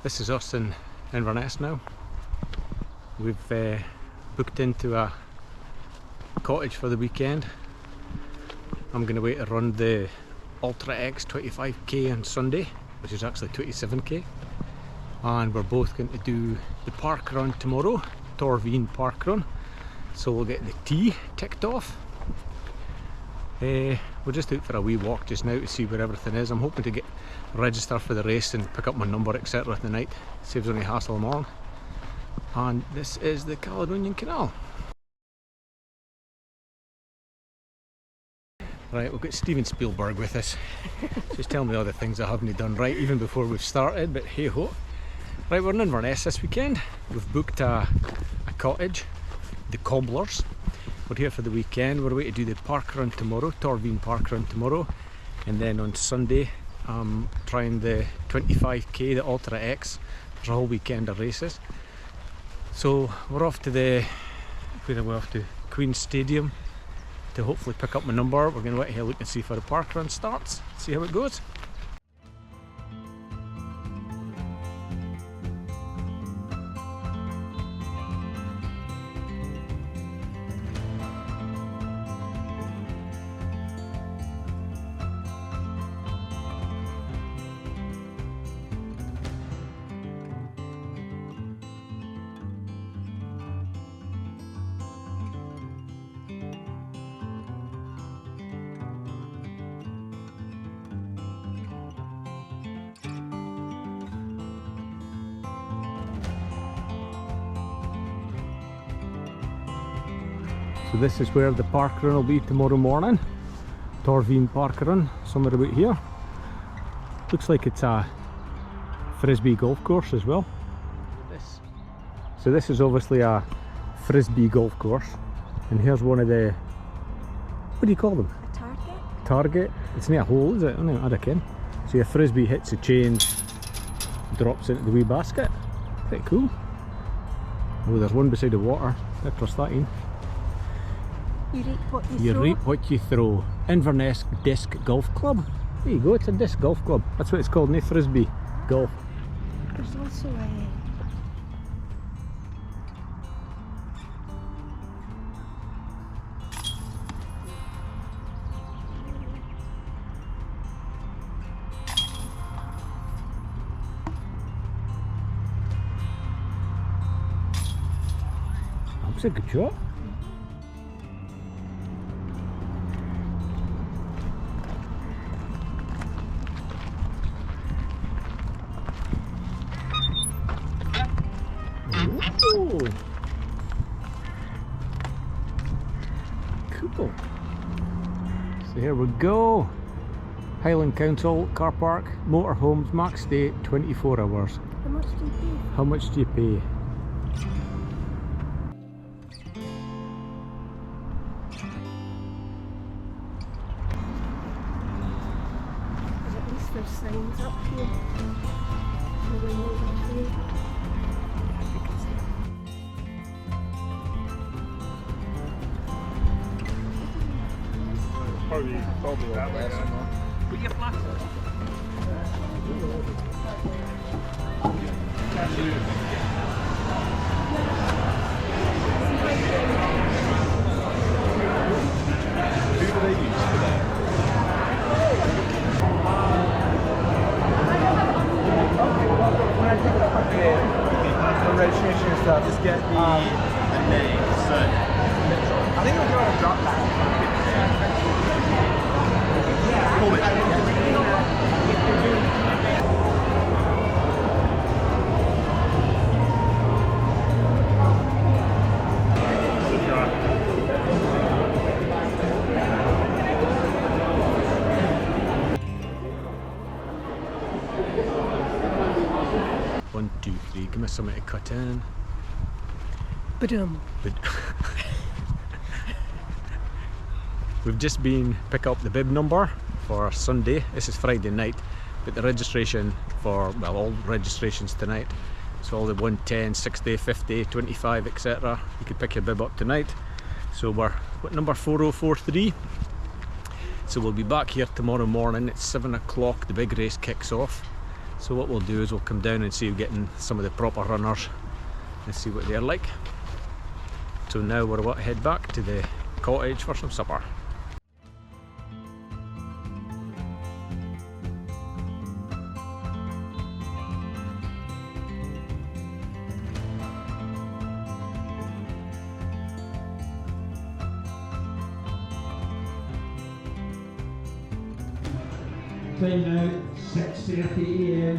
This is us in Inverness now. We've booked into a cottage for the weekend. I'm going to wait to run the Ultra X 25k on Sunday, which is actually 27k. And we're both going to do the park run tomorrow, Torvean park run. So we'll get the T ticked off. We're just out for a wee walk just now to see where everything is. I'm hoping to register for the race and pick up my number etc. at the night. Saves any hassle in the morning. And this is the Caledonia Canal. Right, we've got Steven Spielberg with us. Just telling me all the things I haven't done right even before we've started, but hey ho. Right, we're in Inverness this weekend. We've booked a cottage, the Cobblers. We're here for the weekend. We're away to do the park run tomorrow, Torvean park run tomorrow. And then on Sunday, I'm trying the 25k, the Ultra X. There's a whole weekend of races. So we're off to where are we off to? Queen's Stadium to hopefully pick up my number. We're going to wait here look and see if the park run starts, see how it goes. So this is where the park run will be tomorrow morning. Torvean park run, somewhere about here. Looks like it's a frisbee golf course as well. So this is obviously a frisbee golf course. And here's one of the, what do you call them? Target. Target. It's not a hole, is it? I reckon. So your frisbee hits a change, drops into the wee basket. Pretty cool. Oh, there's one beside the water. Let's trust that in. You reap what you throw. You reap what you throw. Inverness Disc Golf Club. There you go, it's a disc golf club. That's what it's called, no frisbee golf. There's also a... That's a good shot. Ooh. Cool. So here we go. Highland Council car park, motorhomes, max stay 24 hours. How much do you pay? How much do you pay? At least there's signs up here. So we know which way. Probably that way. Will you flat? Who do they use for that? When I pick up the registration and stuff, just get the name. So I think we'll go on a drop back. One, two, three. Give me something to cut in. Ba-dum. We've just been pick up the bib number for Sunday. This is Friday night, but the registration for, well, all registrations tonight. So all the 110, 60, 50, 25, etc. You could pick your bib up tonight. So we're what number 4043. So we'll be back here tomorrow morning at 7 o'clock. The big race kicks off. So what we'll do is we'll come down and see you getting some of the proper runners and see what they're like. So now we're about to head back to the cottage for some supper. Time now, 6:30 AM.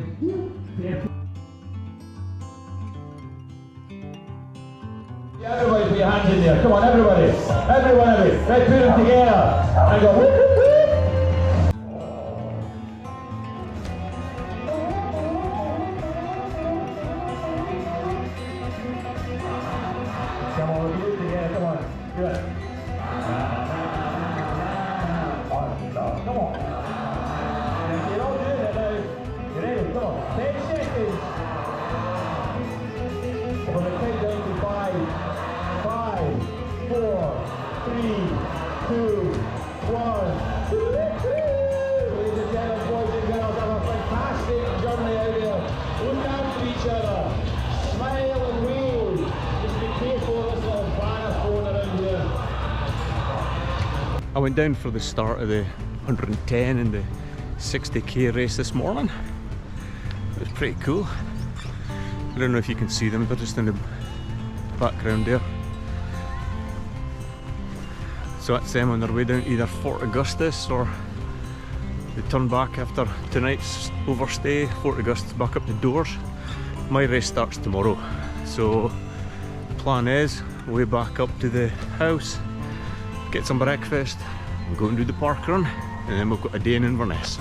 Yeah, everybody put your hands in there. Come on, everybody. Everyone of it. Right, put them together. And go whoop, whoop, whoop. Come on, we'll do it together. Come on. Do it. Come on. You're all doing it now. You ready? Come on. 10 seconds. We're going to count down to 5, 4, 3, 2, 1. Ladies and gentlemen, boys and girls, have a fantastic journey out there. Look after each other. Smile and wave. Just be careful of this little banner phone around here. I went down for the start of the 110 and the 60k race this morning. It was pretty cool. I don't know if you can see them, they're just in the background there. So that's them on their way down to either Fort Augustus or they turn back after tonight's overstay. Fort Augustus back up to Dores. My race starts tomorrow, so plan is way back up to the house, get some breakfast, and go and do the park run, and then we've got a day in Inverness.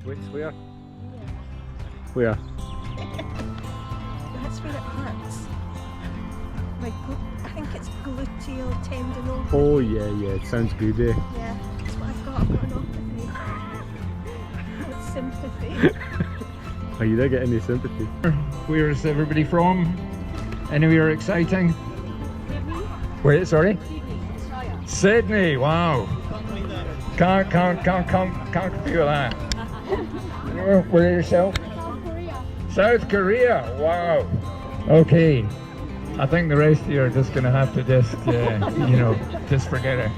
Wait, where? Where? That's where it hurts. I think it's gluteal tendinopathy. Oh yeah, it sounds good, eh? Yeah, that's what I've got. I've got an opathy. It's sympathy. Oh, you don't get any sympathy. Where is everybody from? Anywhere exciting? Wait, sorry? Sydney, wow. Can't feel that. Where yourself? South Korea, wow. Okay. I think the rest of you are just gonna have to just, just forget it.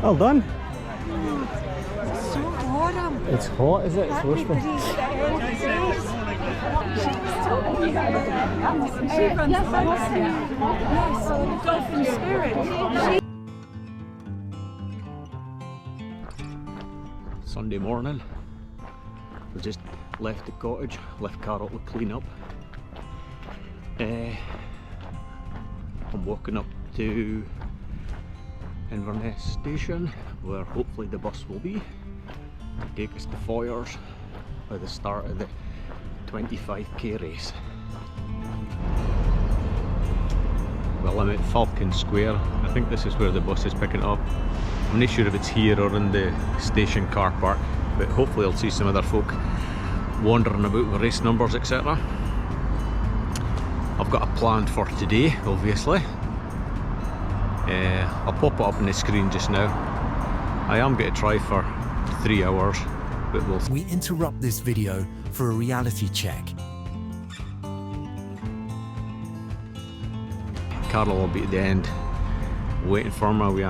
Well done. It's so warm. It's hot, is it? It's roasting. She runs the dolphin spirit. Sunday morning. We just left the cottage, left Carol to clean up. I'm walking up to Inverness station, where hopefully the bus will be to take us to Foyers at the start of the 25k race. Well, I'm at Falcon Square. I think this is where the bus is picking up. I'm not sure if it's here or in the station car park, but hopefully I'll see some other folk wandering about with race numbers, etc. I've got a plan for today, obviously. I'll pop it up on the screen just now. I am going to try for 3 hours, but we'll see. We interrupt this video for a reality check. Carol will be at the end, waiting for me. We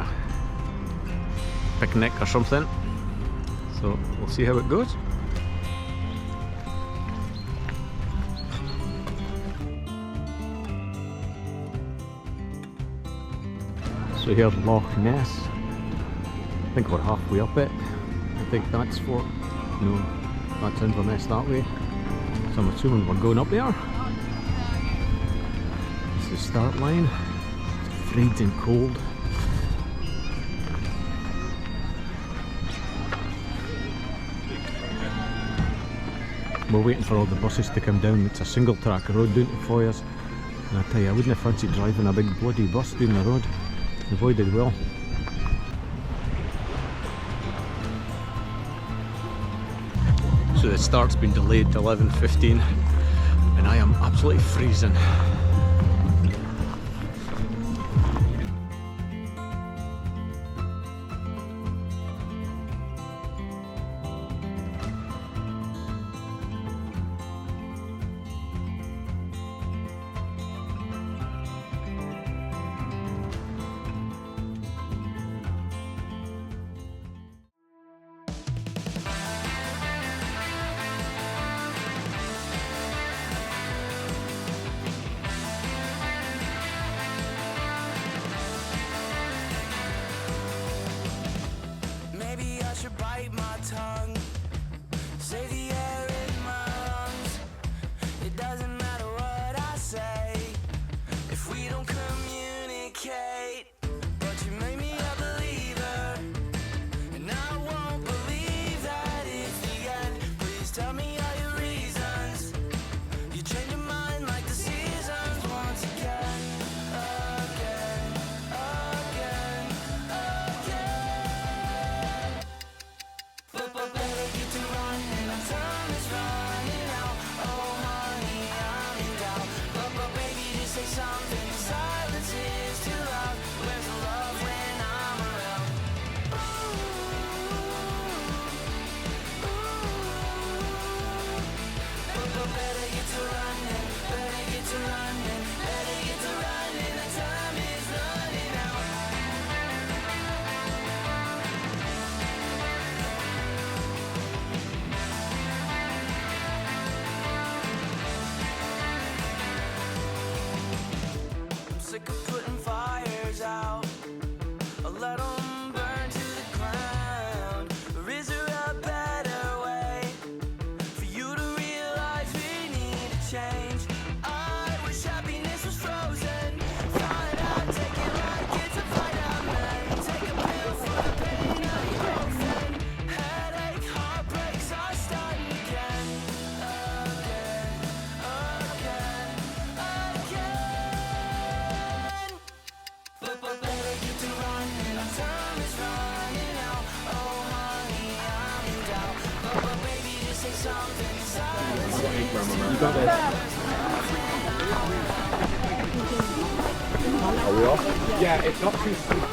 picnic or something. So we'll see how it goes. So here's Loch Ness. I think we're halfway up it. I think that's for, no, that's Inverness that way. So I'm assuming we're going up there. It's the start line. It's freezing cold. We're waiting for all the buses to come down. It's a single track road down to Foyers. And I tell you, I wouldn't have fancied driving a big bloody bus down the road. The boy did well. So the start's been delayed to 11:15 and I am absolutely freezing. Bite my tongue, save the air in my lungs. It doesn't matter what I say if we don't communicate. But you made me a believer, and I won't believe that it's the end. Please tell me all your reasons. You change your mind like the seasons once again, again, again, again. But better get to running, our time is running out. Oh honey, I'm in doubt. But baby, just say something, the silence is too loud. Where's the love when I'm around? But better get to running, better get to running, better get to running. The time is running out. I'm sick of putting fires out. I'll let them burn to the ground. Or is there a better way for you to realize we need a change? I wish happiness was frozen. Find out, take it like it's a vitamin. Take a pill for the pain of ibuprofen. Headache, heartbreaks are starting again, again, again, again. But better get to running, our time is running out. Oh honey, I'm in doubt. But baby, just say something. Silence is got this. Are we off? Yeah, it's not too steep.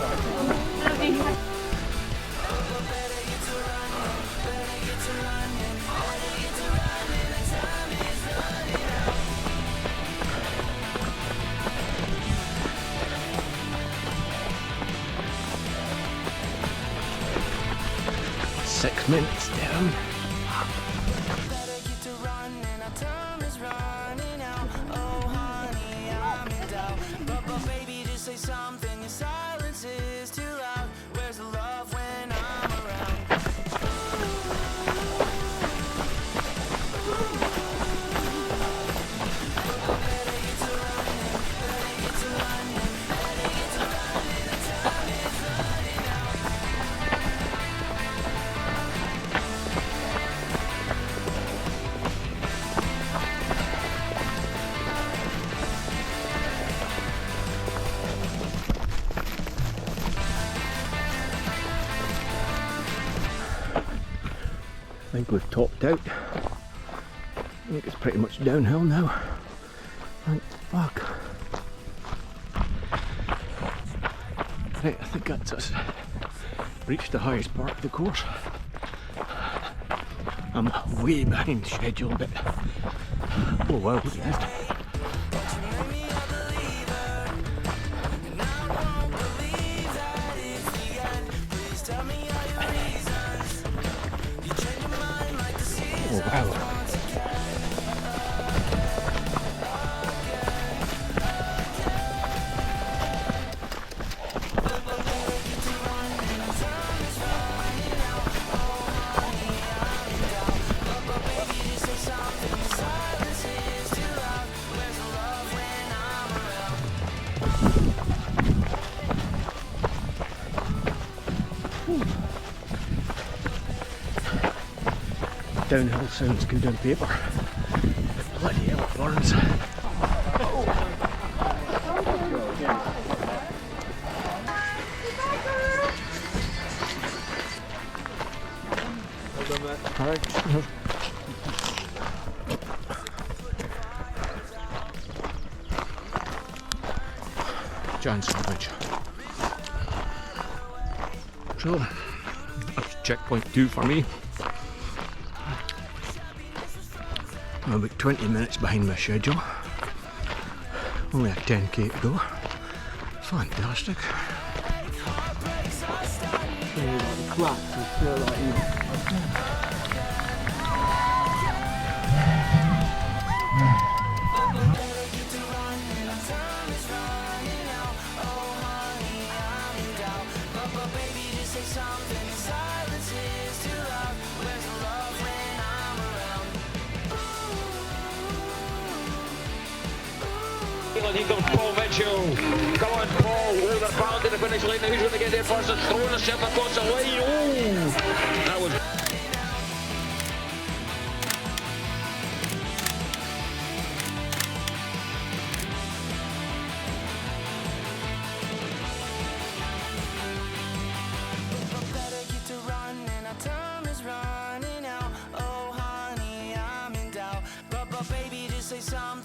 Six minutes down. better get to running, our time is running out. Oh honey, I'm in doubt. But baby, just say something. Your silence is too loud. Where's the love when I'm around? Better get to running, better get to running, better get to running. The time is running out. I think we've topped out. I think it's pretty much downhill now. Thank fuck. Right, I think that's us. Reached the highest part of the course. I'm way behind schedule, but oh wow, look at that. And I won't believe that it's the end. Please tell me Downhill sounds good on paper. But bloody hell, it burns. Alright. John sandwich. So, that's checkpoint 2 for me. I'm about 20 minutes behind my schedule. Only a 10k to go. Fantastic. Here comes Paul Mitchell. Come on, Paul. Oh, they're bound to the finish line. Now who's going to get there first? It's throwing herself across the line. Oh, that was. Better get to running, our time is running out. Oh, honey, I'm in doubt. But baby, just say something.